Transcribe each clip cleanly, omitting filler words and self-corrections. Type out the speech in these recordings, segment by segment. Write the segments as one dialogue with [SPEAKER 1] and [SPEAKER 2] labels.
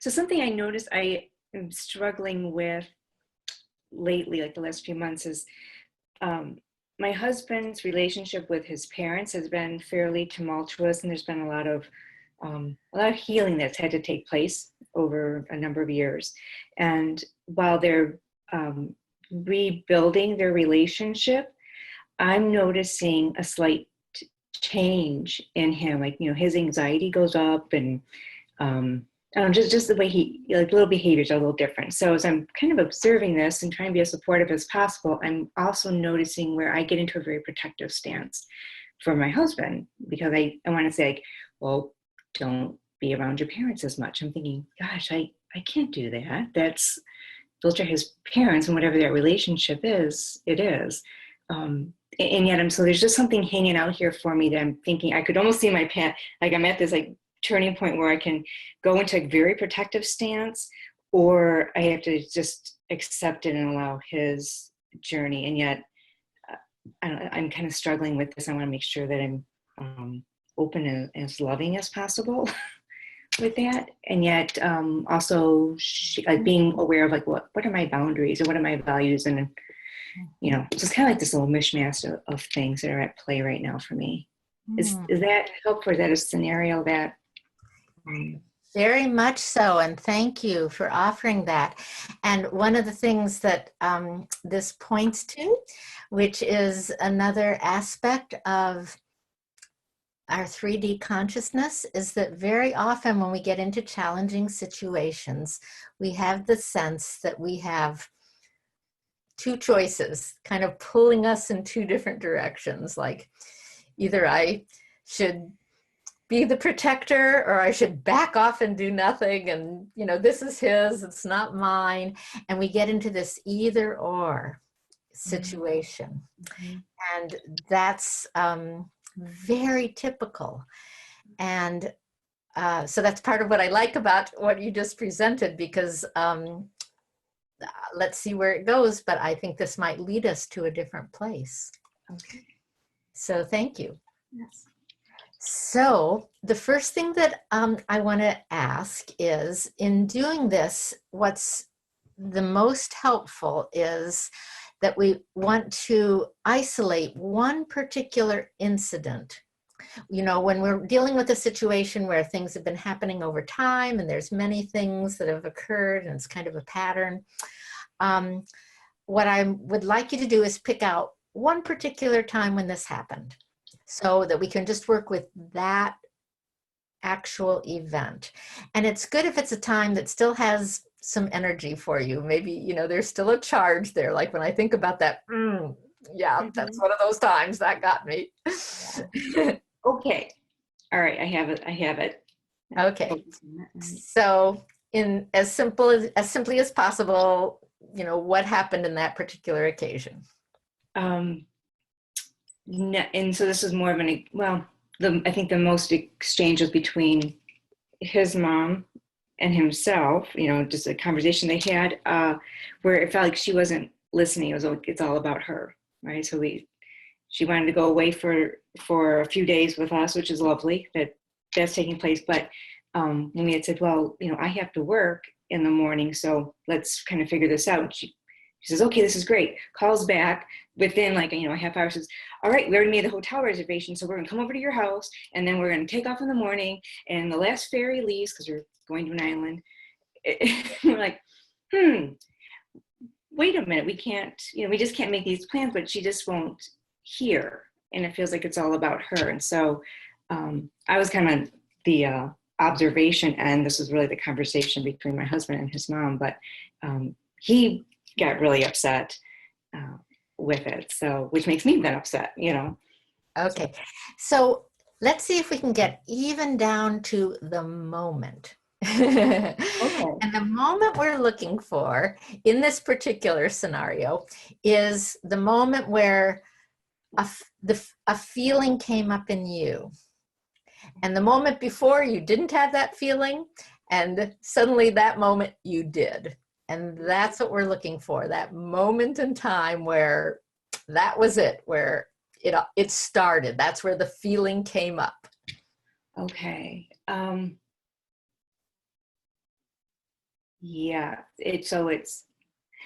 [SPEAKER 1] So something I noticed I am struggling with lately, like the last few months, is um, my husband's relationship with his parents has been fairly tumultuous, and there's been a lot of healing that's had to take place over a number of years. And while they're rebuilding their relationship, I'm noticing a slight change in him. Like, his anxiety goes up, and I don't know, just the way like little behaviors are a little different. So as I'm kind of observing this and trying to be as supportive as possible, I'm also noticing where I get into a very protective stance for my husband, because I want to say, like, well, don't be around your parents as much. I'm thinking, gosh, I can't do that. Those are his parents, and whatever their relationship is, it is. And yet so there's just something hanging out here for me that I'm thinking I could almost see my path. Like, I'm at this like turning point where I can go into a very protective stance, or I have to just accept it and allow his journey. And yet I'm kind of struggling with this. I want to make sure that I'm open and as loving as possible with that. And yet also like being aware of like, what are my boundaries, or what are my values? And so it's kind of like this little mishmash of things that are at play right now for me. Is that helpful? Is that a scenario that?
[SPEAKER 2] Very much so, and thank you for offering that. And one of the things that this points to, which is another aspect of our 3D consciousness, is that very often when we get into challenging situations, we have the sense that we have two choices kind of pulling us in two different directions. Like, either I should be the protector, or I should back off and do nothing, and this is his, it's not mine. And we get into this either or situation. And that's very typical. And so that's part of what I like about what you just presented, because let's see where it goes, but I think this might lead us to a different place.
[SPEAKER 1] Okay.
[SPEAKER 2] So thank you.
[SPEAKER 1] Yes.
[SPEAKER 2] So the first thing that I want to ask is, in doing this, what's the most helpful is that we want to isolate one particular incident. When we're dealing with a situation where things have been happening over time and there's many things that have occurred and it's kind of a pattern, what I would like you to do is pick out one particular time when this happened, so that we can just work with that actual event. And it's good if it's a time that still has some energy for you. Maybe, there's still a charge there. Like when I think about that, that's one of those times that got me.
[SPEAKER 1] Okay. All right. I have it.
[SPEAKER 2] Okay. So in as simply as possible, what happened in that particular occasion?
[SPEAKER 1] And so this is more of I think the most exchange was between his mom and himself, just a conversation they had, where it felt like she wasn't listening. It's all about her, right? So she wanted to go away for a few days with us, which is lovely that's taking place. But when we had said, well, I have to work in the morning, so let's kind of figure this out. She says, okay, this is great. Calls back within a half hour, says, all right, we already made the hotel reservation, so we're going to come over to your house, and then we're going to take off in the morning, and the last ferry leaves, because we're going to an island. We're like, wait a minute, we can't, we just can't make these plans, but she just won't hear, and it feels like it's all about her. And so I was kind of the observation, and this was really the conversation between my husband and his mom, but he got really upset with it, so which makes me then upset,
[SPEAKER 2] Okay, so let's see if we can get even down to the moment. Okay. And the moment we're looking for in this particular scenario is the moment where a feeling came up in you, and the moment before you didn't have that feeling, and suddenly that moment you did. And that's what we're looking for, that moment in time where that was it, where it started. That's where the feeling came up.
[SPEAKER 1] Okay. Yeah, it's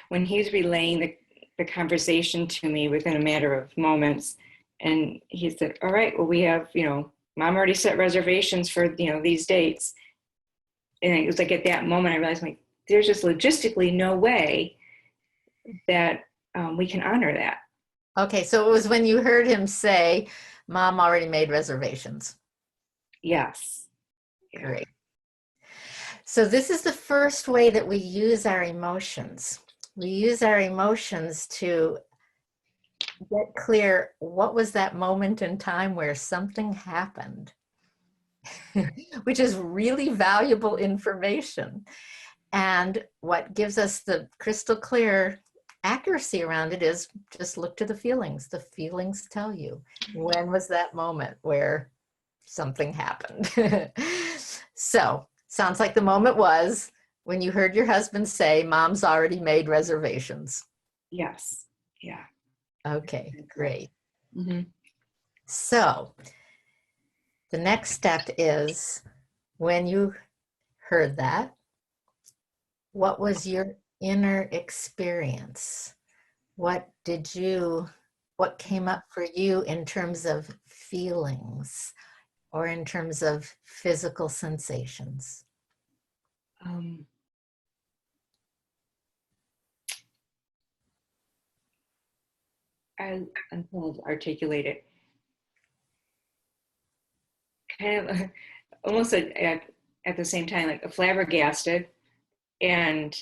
[SPEAKER 1] when he's relaying the conversation to me within a matter of moments, and he said, all right, well, we have, mom already set reservations for, these dates. And it was like at that moment I realized, like, there's just logistically no way that we can honor that.
[SPEAKER 2] Okay, so it was when you heard him say, Mom already made reservations.
[SPEAKER 1] Yes. Yeah.
[SPEAKER 2] Great. So this is the first way that we use our emotions. We use our emotions to get clear, what was that moment in time where something happened, which is really valuable information. And what gives us the crystal clear accuracy around it is just look to the feelings. The feelings tell you when was that moment where something happened. So sounds like the moment was when you heard your husband say, Mom's already made reservations.
[SPEAKER 1] Yes. Yeah.
[SPEAKER 2] Okay, great.
[SPEAKER 1] Mm-hmm.
[SPEAKER 2] So the next step is when you heard that, what was your inner experience? What came up for you in terms of feelings or in terms of physical sensations?
[SPEAKER 1] I'm trying to articulate it. Kind of almost at the same time, like a flabbergasted, and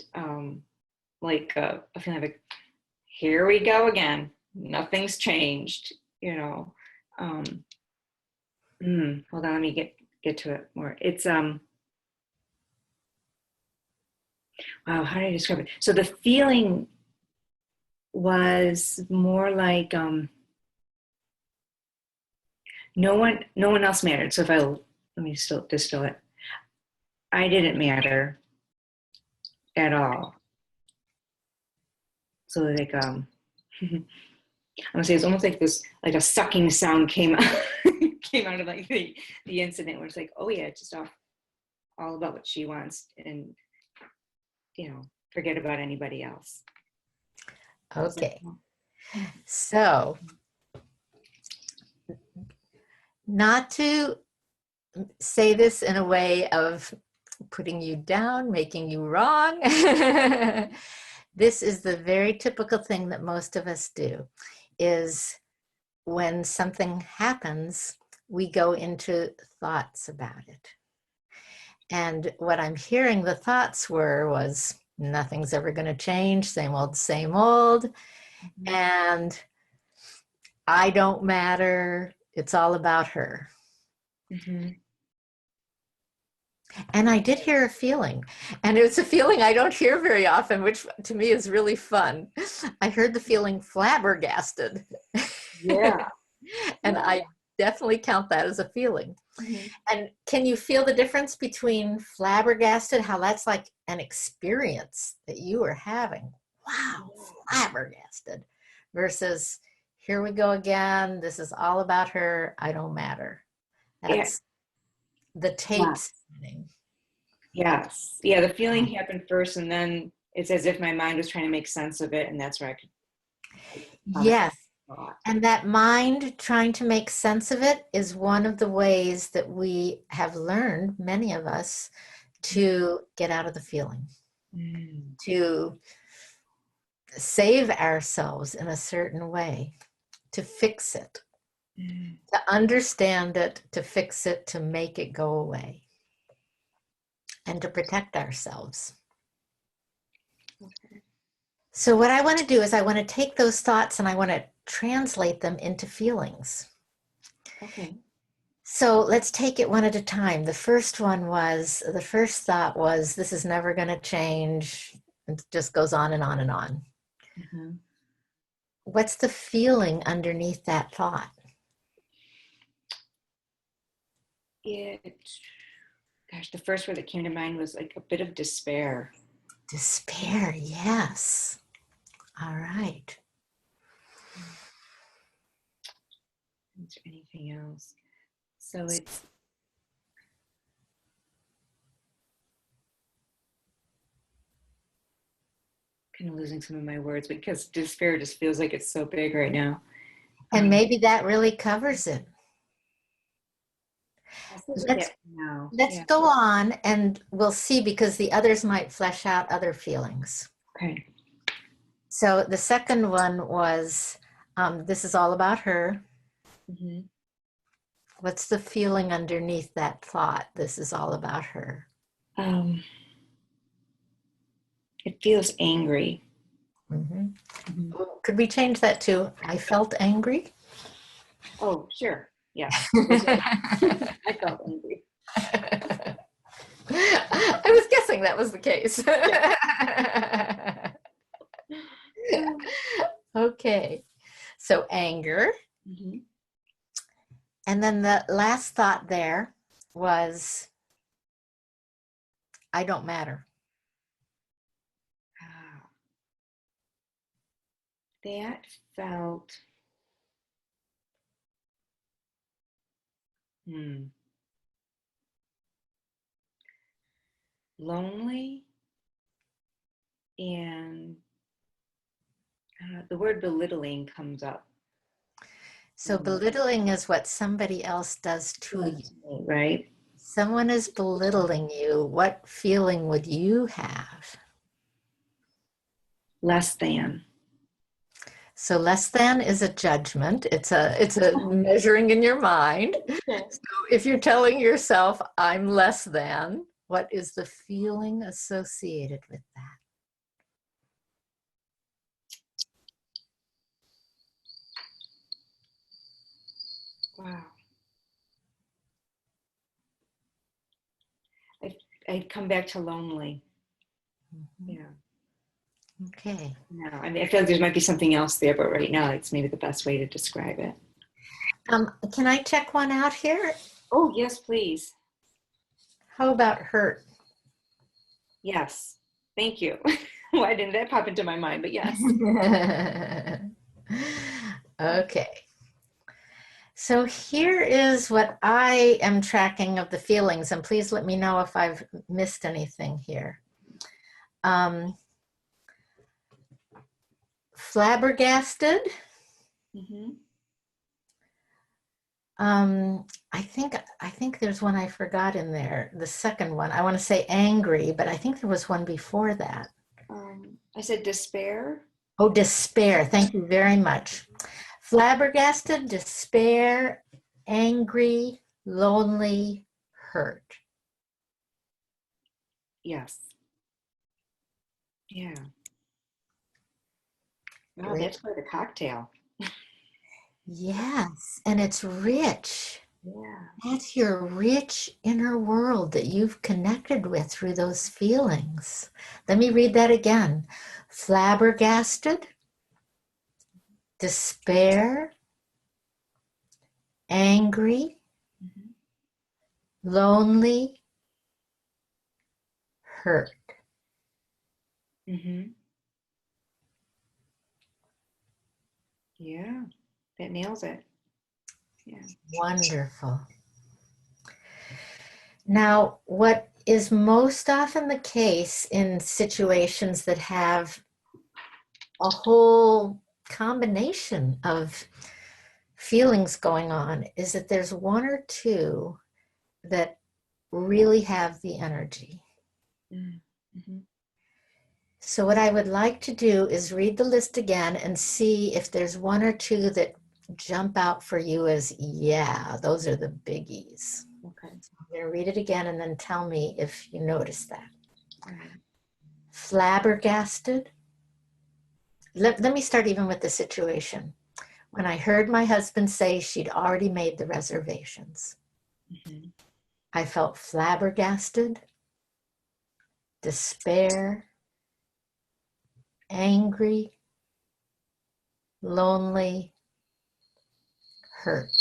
[SPEAKER 1] like a feeling like, here we go again. Nothing's changed, Hold on, let me get to it more. It's wow, how do I describe it? So the feeling was more like no one else mattered. So if let me still distill it. I didn't matter at all. So like I'm gonna say it's almost like this, like a sucking sound came out came out of like the incident where it's like, oh yeah, it's just all about what she wants, and forget about anybody else.
[SPEAKER 2] Okay. So not to say this in a way of putting you down, making you wrong. This is the very typical thing that most of us do, is when something happens, we go into thoughts about it. And what I'm hearing the thoughts was nothing's ever going to change, same old, same old. And I don't matter. It's all about her.
[SPEAKER 1] Mm-hmm.
[SPEAKER 2] And I did hear a feeling, and it's a feeling I don't hear very often, which to me is really fun. I heard the feeling flabbergasted.
[SPEAKER 1] Yeah.
[SPEAKER 2] And I definitely count that as a feeling. Mm-hmm. And can you feel the difference between flabbergasted, how that's like an experience that you are having? Wow, flabbergasted, versus here we go again. This is all about her. I don't matter. That's the tapes.
[SPEAKER 1] Yes. Yeah, the feeling happened first, and then it's as if my mind was trying to make sense of it, and that's where I could.
[SPEAKER 2] Yes. And that mind trying to make sense of it is one of the ways that we have learned, many of us, to get out of the feeling, to save ourselves in a certain way, to fix it, to understand it, to fix it, to make it go away, and to protect ourselves. Okay. So what I want to do is I want to take those thoughts and I want to translate them into feelings. Okay. So let's take it one at a time. The first thought was, this is never going to change. It just goes on and on and on. Mm-hmm. What's the feeling underneath that thought?
[SPEAKER 1] The first word that came to mind was like a bit of despair.
[SPEAKER 2] Despair, yes. All right.
[SPEAKER 1] Is there anything else? So it's kind of losing some of my words because despair just feels like it's so big right now.
[SPEAKER 2] And maybe that really covers it. Let's
[SPEAKER 1] now.
[SPEAKER 2] let's
[SPEAKER 1] Yeah.
[SPEAKER 2] go on and we'll see, because the others might flesh out other feelings.
[SPEAKER 1] Okay.
[SPEAKER 2] So the second one was, this is all about her.
[SPEAKER 1] Mm-hmm.
[SPEAKER 2] What's the feeling underneath that thought? This is all about her.
[SPEAKER 1] It feels angry.
[SPEAKER 2] Mm-hmm. Mm-hmm. Could we change that to, I felt angry?
[SPEAKER 1] Oh, sure. Yes. I felt angry.
[SPEAKER 2] I was guessing that was the case. Okay. So anger.
[SPEAKER 1] Mm-hmm.
[SPEAKER 2] And then the last thought there was, I don't matter.
[SPEAKER 1] That felt lonely, and the word belittling comes up.
[SPEAKER 2] So belittling is what somebody else does to you.
[SPEAKER 1] Right?
[SPEAKER 2] Someone is belittling you. What feeling would you have?
[SPEAKER 1] Less than.
[SPEAKER 2] So less than is a judgment. It's a measuring in your mind.
[SPEAKER 1] Okay.
[SPEAKER 2] So if you're telling yourself, I'm less than, what is the feeling associated with that?
[SPEAKER 1] Wow. I'd come back to lonely. Mm-hmm. Yeah.
[SPEAKER 2] Okay.
[SPEAKER 1] No, I mean, I feel like there might be something else there, but right now it's maybe the best way to describe it.
[SPEAKER 2] Can I check one out here?
[SPEAKER 1] Oh, yes, please.
[SPEAKER 2] How about hurt?
[SPEAKER 1] Yes. Thank you. Why didn't that pop into my mind? But yes.
[SPEAKER 2] Okay. So here is what I am tracking of the feelings, and please let me know if I've missed anything here. Flabbergasted.
[SPEAKER 1] Mm-hmm.
[SPEAKER 2] I think there's one I forgot in there. The second one, I want to say angry, but I think there was one before that.
[SPEAKER 1] I said despair.
[SPEAKER 2] Oh, despair. Thank you very much. Flabbergasted, despair, angry, lonely, hurt.
[SPEAKER 1] Yes. Yeah. Wow, that's quite a cocktail.
[SPEAKER 2] Yes, and it's rich.
[SPEAKER 1] Yeah.
[SPEAKER 2] That's your rich inner world that you've connected with through those feelings. Let me read that again. Flabbergasted, despair, angry, lonely, hurt.
[SPEAKER 1] Mm-hmm. Yeah, that nails it. Yeah.
[SPEAKER 2] Wonderful. Now, what is most often the case in situations that have a whole combination of feelings going on is that there's one or two that really have the energy.
[SPEAKER 1] Mm-hmm.
[SPEAKER 2] So what I would like to do is read the list again and see if there's one or two that jump out for you as, yeah, those are the biggies.
[SPEAKER 1] Okay.
[SPEAKER 2] So I'm going to read it again and then tell me if you notice that.
[SPEAKER 1] Right.
[SPEAKER 2] Flabbergasted. Let me start even with the situation. When I heard my husband say she'd already made the reservations,
[SPEAKER 1] Mm-hmm.
[SPEAKER 2] I felt flabbergasted, despair, angry, lonely, hurt.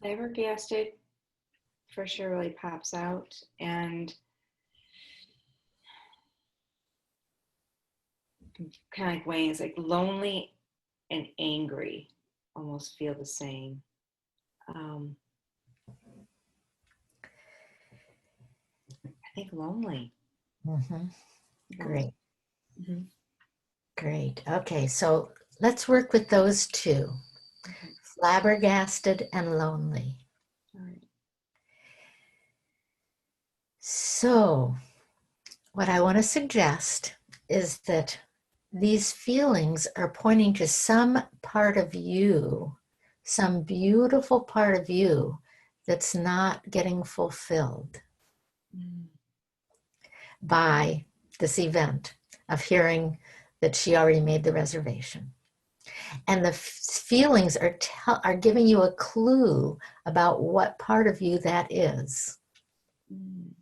[SPEAKER 1] Flabbergasted for sure really pops out, and kind of like Wayne, it's like lonely and angry almost feel the same. lonely.
[SPEAKER 2] Mhm. Great.
[SPEAKER 1] Mm-hmm.
[SPEAKER 2] Great. Okay, so let's work with those two.
[SPEAKER 1] Okay.
[SPEAKER 2] Flabbergasted and lonely.
[SPEAKER 1] All right.
[SPEAKER 2] So, what I want to suggest is that these feelings are pointing to some part of you, some beautiful part of you that's not getting fulfilled
[SPEAKER 1] Mm.
[SPEAKER 2] by this event of hearing that she already made the reservation. And the feelings are giving you a clue about what part of you that is.
[SPEAKER 1] Mm.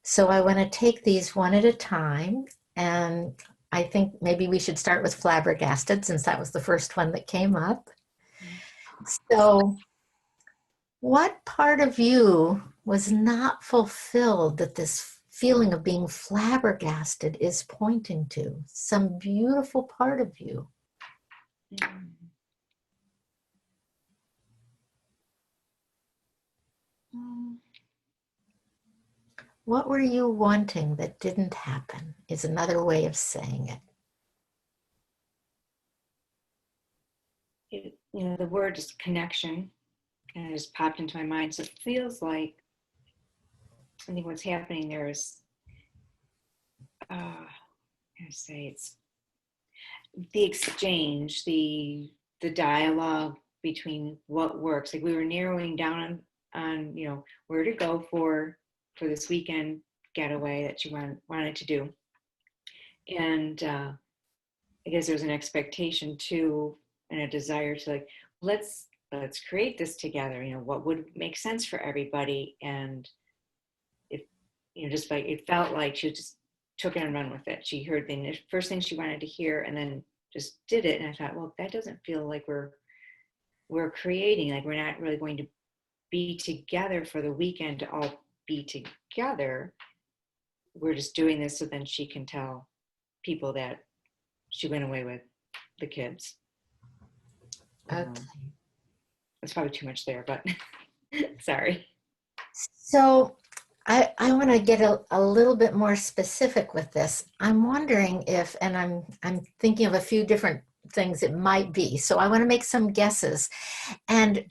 [SPEAKER 2] So I want to take these one at a time, and I think maybe we should start with flabbergasted since that was the first one that came up. So what part of you was not fulfilled that this feeling of being flabbergasted is pointing to? Some beautiful part of you.
[SPEAKER 1] Mm. Mm.
[SPEAKER 2] What were you wanting that didn't happen is another way of saying it.
[SPEAKER 1] The word is connection, and it just popped into my mind. So it feels like I think what's happening there is, I say it's the exchange, the dialogue between what works. Like we were narrowing down on where to go for this weekend getaway that you wanted to do, and I guess there's an expectation too and a desire to like let's create this together. What would make sense for everybody, and it just like it felt like she just took it and run with it. She heard the first thing she wanted to hear, and then just did it. And I thought, well, that doesn't feel like we're creating. Like we're not really going to be together for the weekend to all be together. We're just doing this so then she can tell people that she went away with the kids.
[SPEAKER 2] Okay.
[SPEAKER 1] It's probably too much there, but sorry.
[SPEAKER 2] So I want to get a little bit more specific with this. I'm wondering if, and I'm thinking of a few different things it might be. So I want to make some guesses, and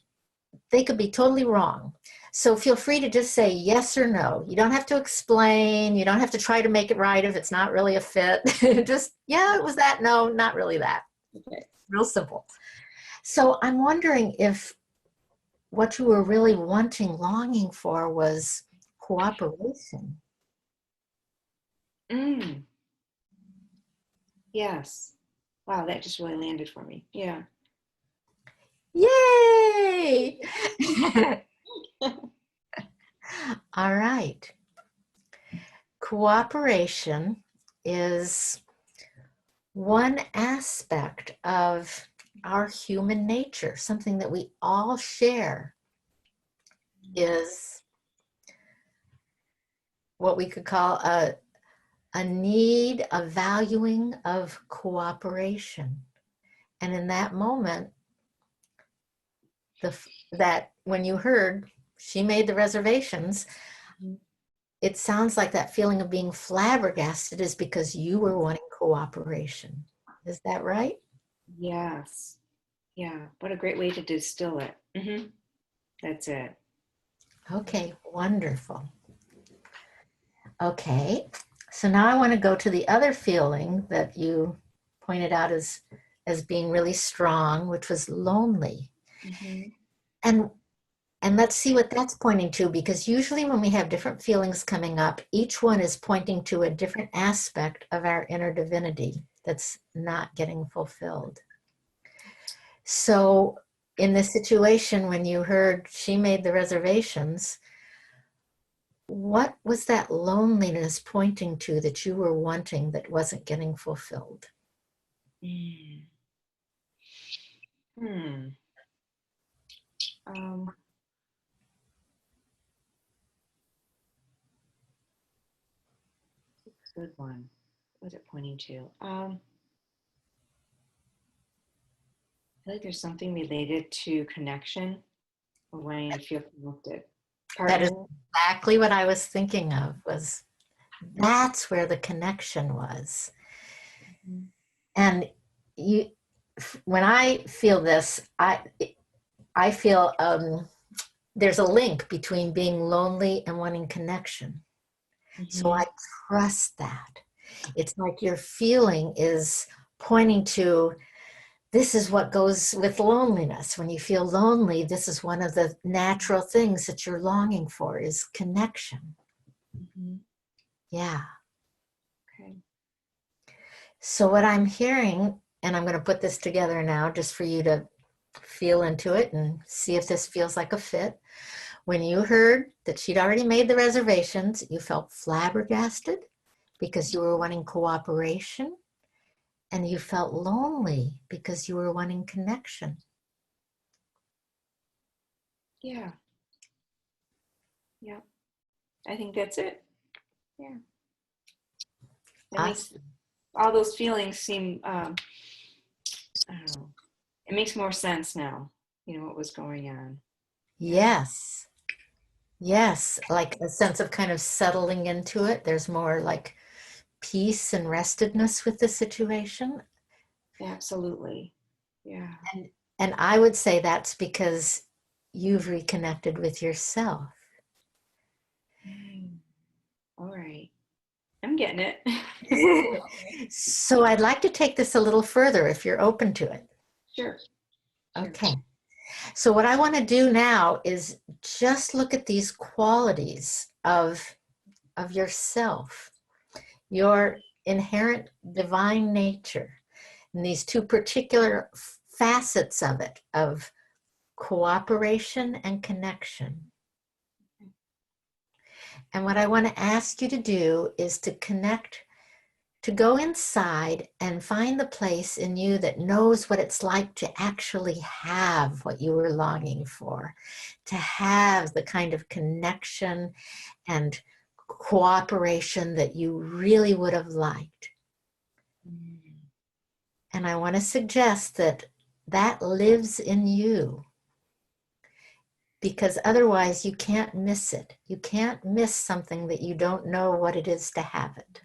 [SPEAKER 2] they could be totally wrong. So feel free to just say yes or no. You don't have to explain. You don't have to try to make it right if it's not really a fit. Just, yeah, it was that. No, not really that.
[SPEAKER 1] Okay.
[SPEAKER 2] Real simple. So I'm wondering if what you were really wanting, longing for was cooperation.
[SPEAKER 1] Mm, yes. Wow, that just really landed for me. Yeah.
[SPEAKER 2] Yay! All right. Cooperation is one aspect of our human nature, something that we all share is what we could call a need, a valuing of cooperation. And in that moment, that when you heard she made the reservations, it sounds like that feeling of being flabbergasted is because you were wanting cooperation. Is that right?
[SPEAKER 1] Yes. Yeah. What a great way to distill it. That's it.
[SPEAKER 2] Okay, wonderful. Okay, so now I want to go to the other feeling that you pointed out as being really strong, which was lonely.
[SPEAKER 1] Mm-hmm.
[SPEAKER 2] And and let's see what that's pointing to, because usually when we have different feelings coming up, each one is pointing to a different aspect of our inner divinity that's not getting fulfilled. So in this situation, when you heard she made the reservations, what was that loneliness pointing to that you were wanting that wasn't getting fulfilled?
[SPEAKER 1] Mm. Hmm. Um, Good one. What was it pointing to? I feel like there's something related to connection or wanting to feel connected.
[SPEAKER 2] That is
[SPEAKER 1] partner.
[SPEAKER 2] exactly what I was thinking of, was that's where the connection was.
[SPEAKER 1] Mhm.
[SPEAKER 2] And you, when I feel this, I feel there's a link between being lonely and wanting connection. So I
[SPEAKER 1] Mhm.
[SPEAKER 2] trust that. It's like your feeling is pointing to, this is what goes with loneliness. When you feel lonely, this is one of the natural things that you're longing for, is connection.
[SPEAKER 1] Mhm.
[SPEAKER 2] Yeah.
[SPEAKER 1] Okay.
[SPEAKER 2] So what I'm hearing, and I'm going to put this together now just for you to feel into it and see if this feels like a fit. When you heard that she'd already made the reservations, you felt flabbergasted because you were wanting cooperation, and you felt lonely because you were wanting connection.
[SPEAKER 1] Yeah. Yeah. I think that's it. Yeah. That makes
[SPEAKER 2] Awesome.
[SPEAKER 1] all those feelings seem, I don't know, it makes more sense now, what was going on. Yeah.
[SPEAKER 2] Yes. Yes. Like a sense of kind of settling into it. There's more like peace and restedness with the situation.
[SPEAKER 1] Absolutely. Yeah.
[SPEAKER 2] And and I would say that's because you've reconnected with yourself.
[SPEAKER 1] Mm. All right. I'm getting it.
[SPEAKER 2] So I'd like to take this a little further if you're open to it.
[SPEAKER 1] Sure. Sure.
[SPEAKER 2] Okay. So what I want to do now is just look at these qualities of yourself, your inherent divine nature, and these two particular facets of it, of cooperation and connection. And what I want to ask you to do is to connect, to go inside and find the place in you that knows what it's like to actually have what you were longing for, to have the kind of connection and cooperation that you really would have liked.
[SPEAKER 1] Mm.
[SPEAKER 2] And I want to suggest that that lives in you, because otherwise you can't miss it. You can't miss something that you don't know what it is to have it.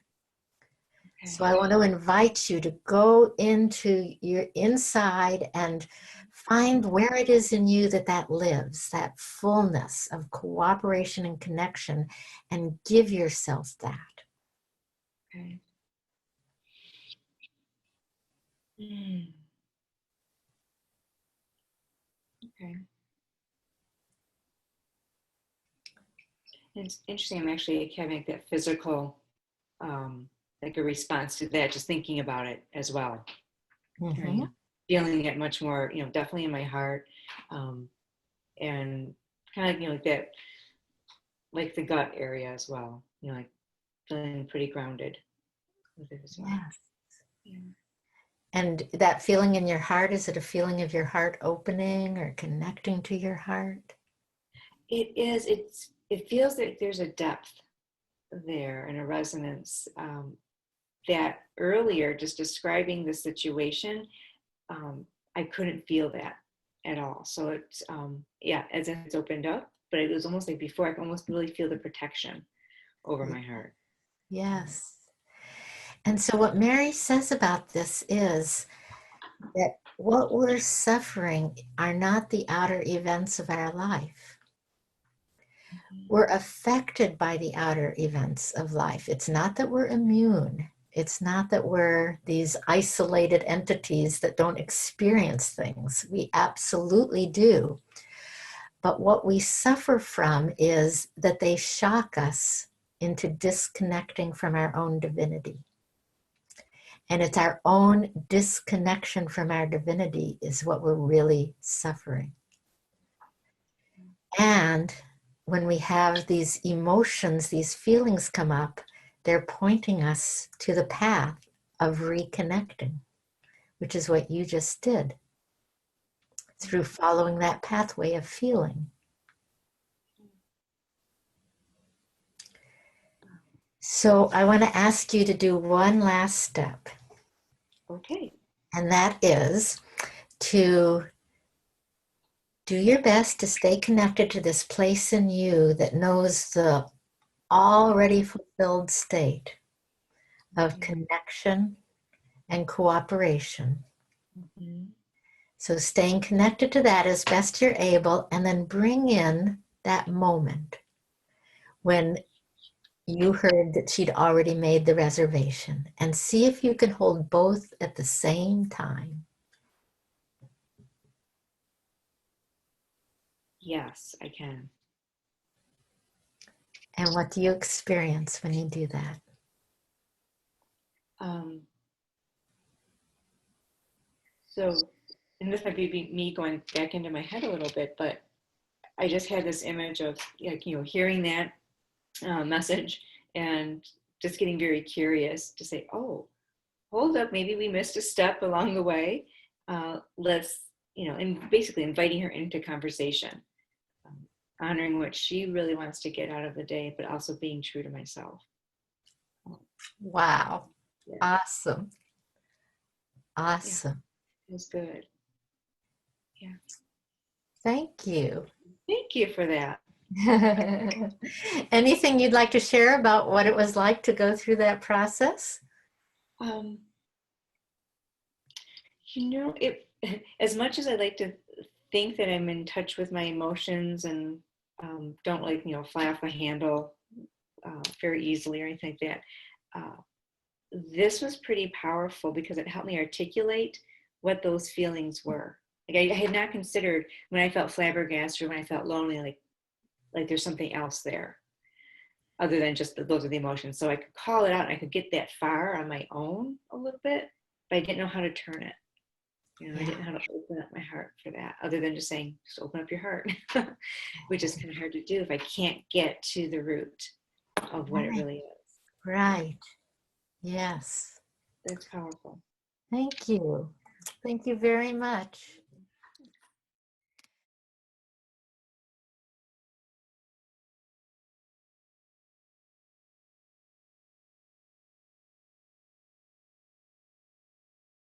[SPEAKER 2] So
[SPEAKER 1] Okay.
[SPEAKER 2] I want to invite you to go into your inside and find where it is in you that that lives, that fullness of cooperation and connection, and give yourself that.
[SPEAKER 1] Okay. Mm. Okay. It's interesting. I'm actually having like that physical, like a response to that, just thinking about it as well.
[SPEAKER 2] Mhm.
[SPEAKER 1] And feeling it much more, definitely in my heart. And kind of, like that, like the gut area as well, like feeling pretty grounded with it as well.
[SPEAKER 2] Yes.
[SPEAKER 1] Yeah.
[SPEAKER 2] And that feeling in your heart, is it a feeling of your heart opening or connecting to your heart?
[SPEAKER 1] It feels that there's a depth there and a resonance, that earlier, just describing the situation, I couldn't feel that at all. So it's, yeah, as it's opened up, but it was almost like before, I could almost really feel the protection over my heart.
[SPEAKER 2] Yes. And so what Mary says about this is that what we're suffering are not the outer events of our life. We're affected by the outer events of life. It's not that we're immune. It's not that we're these isolated entities that don't experience things. We absolutely do. But what we suffer from is that they shock us into disconnecting from our own divinity. And it's our own disconnection from our divinity is what we're really suffering. And when we have these emotions, these feelings come up, they're pointing us to the path of reconnecting, which is what you just did through following that pathway of feeling. So I want to ask you to do one last step,
[SPEAKER 1] Okay.
[SPEAKER 2] and that is to Do your best to stay connected to this place in you that knows the already fulfilled state of connection and cooperation.
[SPEAKER 1] Mhm.
[SPEAKER 2] So staying connected to that as best you're able, and then bring in that moment when you heard that she'd already made the reservation, and see if you can hold both at the same time.
[SPEAKER 1] Yes, I can.
[SPEAKER 2] And what do you experience when you do that?
[SPEAKER 1] Um, so, and this might be me going back into my head a little bit, but I just had this image of, like, hearing that message and just getting very curious to say, oh, hold up, maybe we missed a step along the way. Let's, and basically inviting her into conversation, um, honoring what she really wants to get out of the day, but also being true to myself.
[SPEAKER 2] Wow.
[SPEAKER 1] Yeah,
[SPEAKER 2] Awesome.
[SPEAKER 1] yeah,
[SPEAKER 2] Awesome.
[SPEAKER 1] it was good. Yeah.
[SPEAKER 2] Thank you.
[SPEAKER 1] Thank you for that.
[SPEAKER 2] Anything you'd like to share about what it was like to go through that process?
[SPEAKER 1] Um, it as much as I like to think that I'm in touch with my emotions and don't like, fly off the handle very easily or anything like that. Uh, this was pretty powerful because it helped me articulate what those feelings were. Like I had not considered when I felt flabbergasted or when I felt lonely, like there's something else there other than just those are the emotions. So I could call it out and I could get that far on my own a little bit, but I didn't know how to turn it. I
[SPEAKER 2] Yeah.
[SPEAKER 1] didn't know how to open up my heart for that, other than just saying, just open up your heart, which is kind of hard to do if I can't get to the root of what it
[SPEAKER 2] Right.
[SPEAKER 1] really is.
[SPEAKER 2] Right. Yes.
[SPEAKER 1] That's powerful.
[SPEAKER 2] Thank you. Thank you very much.